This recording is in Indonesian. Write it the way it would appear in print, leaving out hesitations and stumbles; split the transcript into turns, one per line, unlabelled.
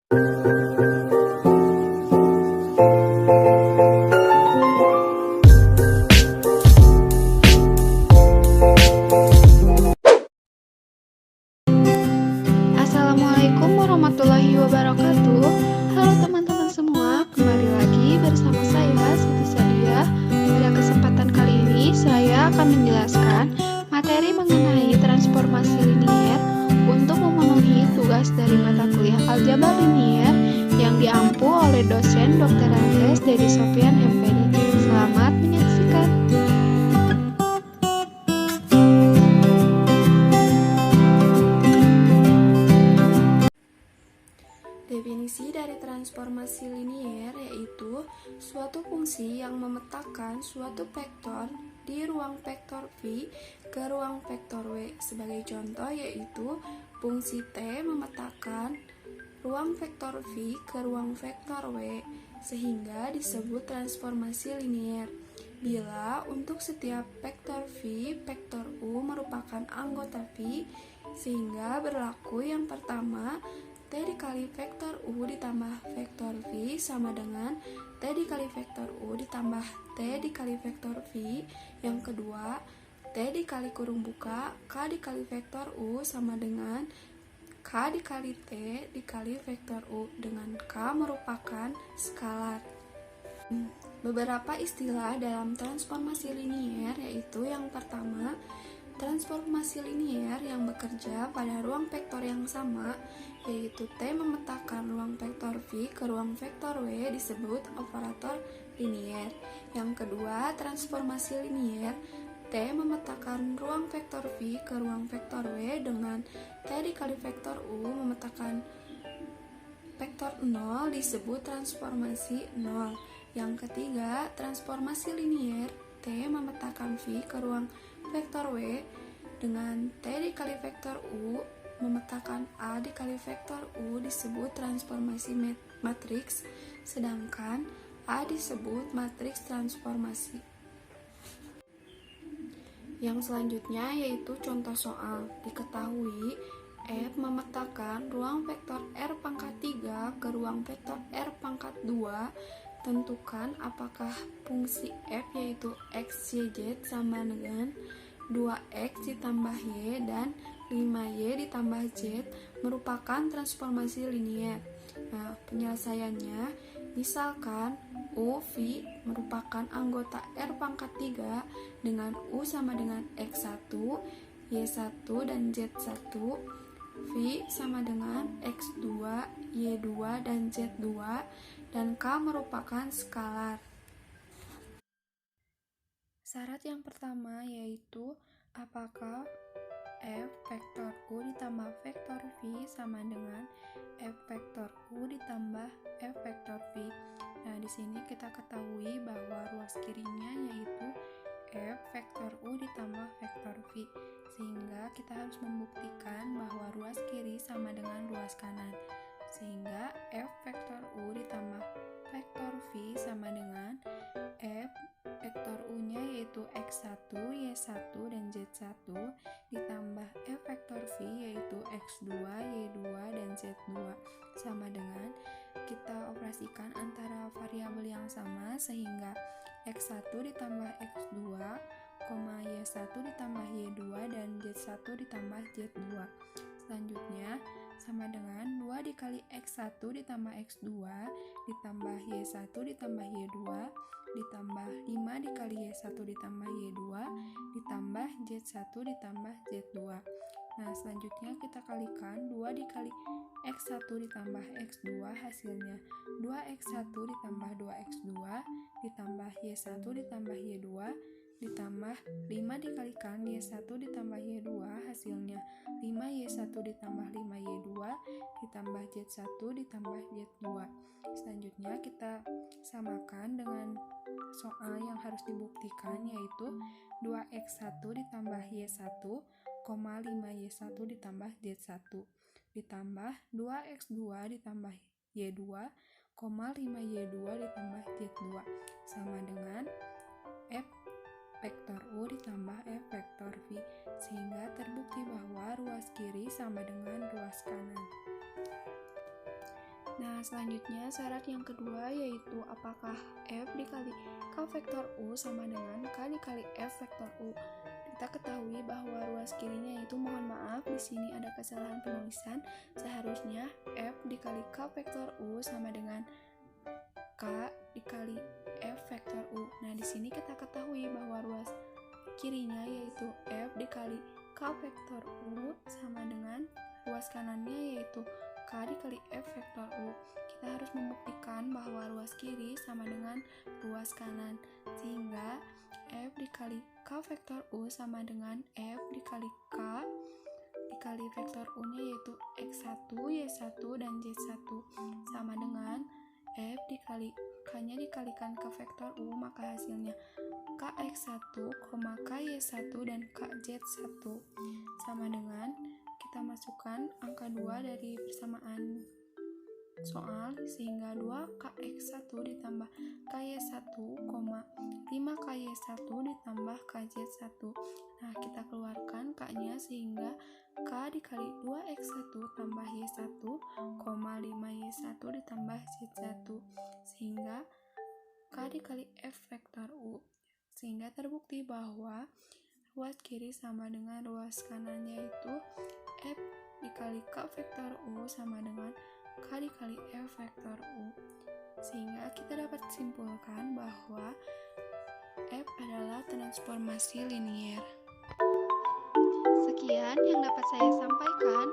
Assalamualaikum warahmatullahi wabarakatuh. Halo teman-teman semua, kembali lagi bersama saya Siti Sadia. Pada kesempatan kali ini saya akan menjelaskan materi mengenai transformasi linier untuk memenuhi tugas dari mata kuliah Aljabar Linier yang diampu oleh dosen Dr. Andes Dedi Sofian MPD. Selamat menyaksikan. Definisi dari transformasi linier yaitu suatu fungsi yang memetakan suatu vektor di ruang vektor V ke ruang vektor W. Sebagai contoh yaitu fungsi T memetakan ruang vektor V ke ruang vektor W sehingga disebut transformasi linier. Bila untuk setiap vektor V, vektor U merupakan anggota V sehingga berlaku yang pertama T dikali vektor U ditambah vektor V sama dengan T dikali vektor U ditambah T dikali vektor V. Yang kedua, T dikali kurung buka K dikali vektor U sama dengan K dikali T dikali vektor U, dengan K merupakan skalar. Beberapa istilah dalam transformasi linier yaitu yang pertama, transformasi linier yang bekerja pada ruang vektor yang sama, yaitu T memetakan ruang vektor V ke ruang vektor W disebut operator linier. Yang kedua, transformasi linier T memetakan ruang vektor V ke ruang vektor W dengan T dikali vektor U memetakan vektor 0 disebut transformasi 0. Yang ketiga, transformasi linier T memetakan V ke ruang vektor W dengan T dikali vektor U memetakan A dikali vektor U disebut transformasi matriks, sedangkan A disebut matriks transformasi. Yang selanjutnya yaitu contoh soal. Diketahui F memetakan ruang vektor R pangkat 3 ke ruang vektor R pangkat 2. Tentukan apakah fungsi F yaitu X, Y, Z sama dengan 2X ditambah Y dan 5Y ditambah Z merupakan transformasi linier. Nah, penyelesaiannya, misalkan U, V merupakan anggota R pangkat 3 dengan U sama dengan X1, Y1, dan Z1, V sama dengan X2, Y2, dan Z2, dan K merupakan skalar. Syarat yang pertama yaitu apakah F vektor U ditambah vektor V sama dengan F vektor U ditambah F vektor V. Nah, di sini kita ketahui bahwa ruas kirinya yaitu F vektor U ditambah vektor V, sehingga kita harus membuktikan bahwa ruas kiri sama dengan ruas kanan, sehingga F vektor U ditambah vektor V sama dengan F vektor U-nya yaitu X1, Y1, dan Z1 ditambah F vektor V yaitu X2, Y2, dan Z2 sama dengan, kita operasikan antara variabel yang sama sehingga X1 ditambah X2, Y1 ditambah Y2, dan Z1 ditambah Z2. Selanjutnya sama dengan 2 dikali X1 ditambah X2 ditambah Y1 ditambah Y2 ditambah 5 dikali Y1 ditambah Y2 ditambah Z1 ditambah Z2. Nah, selanjutnya kita kalikan 2 dikali X1 ditambah X2 hasilnya 2X1 ditambah 2X2 ditambah Y1 ditambah Y2 ditambah 5 dikalikan Y1 ditambah Y2 hasilnya 5Y1 ditambah 5Y2 ditambah Z1 ditambah Z2. Selanjutnya kita samakan dengan soal yang harus dibuktikan yaitu 2X1 ditambah Y1, 5Y1 ditambah Z1 ditambah 2X2 ditambah Y2, 5Y2 ditambah Z2 sama dengan F vektor U ditambah F vektor V, sehingga terbukti bahwa ruas kiri sama dengan ruas kanan. Nah, selanjutnya syarat yang kedua yaitu apakah F dikali K vektor U sama dengan K dikali F vektor U. Kita ketahui bahwa ruas kirinya itu, mohon maaf, di sini ada kesalahan penulisan. Seharusnya F dikali K vektor U sama dengan K dikali F vektor U. Nah, di sini kita ketahui bahwa ruas kirinya yaitu F dikali K vektor U sama dengan ruas kanannya yaitu K dikali F vektor U. Kita harus membuktikan bahwa ruas kiri sama dengan ruas kanan, sehingga F dikali K vektor U sama dengan F dikali K dikali vektor U-nya yaitu X1, Y1, dan Z1 sama dengan F dikali K-nya dikalikan ke vektor U, maka hasilnya KX1, KY1, dan KZ1 sama dengan, kita masukkan angka 2 dari persamaan soal, sehingga 2KX1 ditambah KY1, 5KY1 ditambah KZ1. Nah, kita keluarkan K-nya sehingga K dikali 2X1 tambah Y1, 5Y1 ditambah Z1, sehingga K dikali F vektor U. Sehingga terbukti bahwa ruas kiri sama dengan ruas kanan, yaitu F dikali K vektor U sama dengan K dikali F vektor U. Sehingga kita dapat simpulkan bahwa F adalah transformasi linier. Sekian yang dapat saya sampaikan.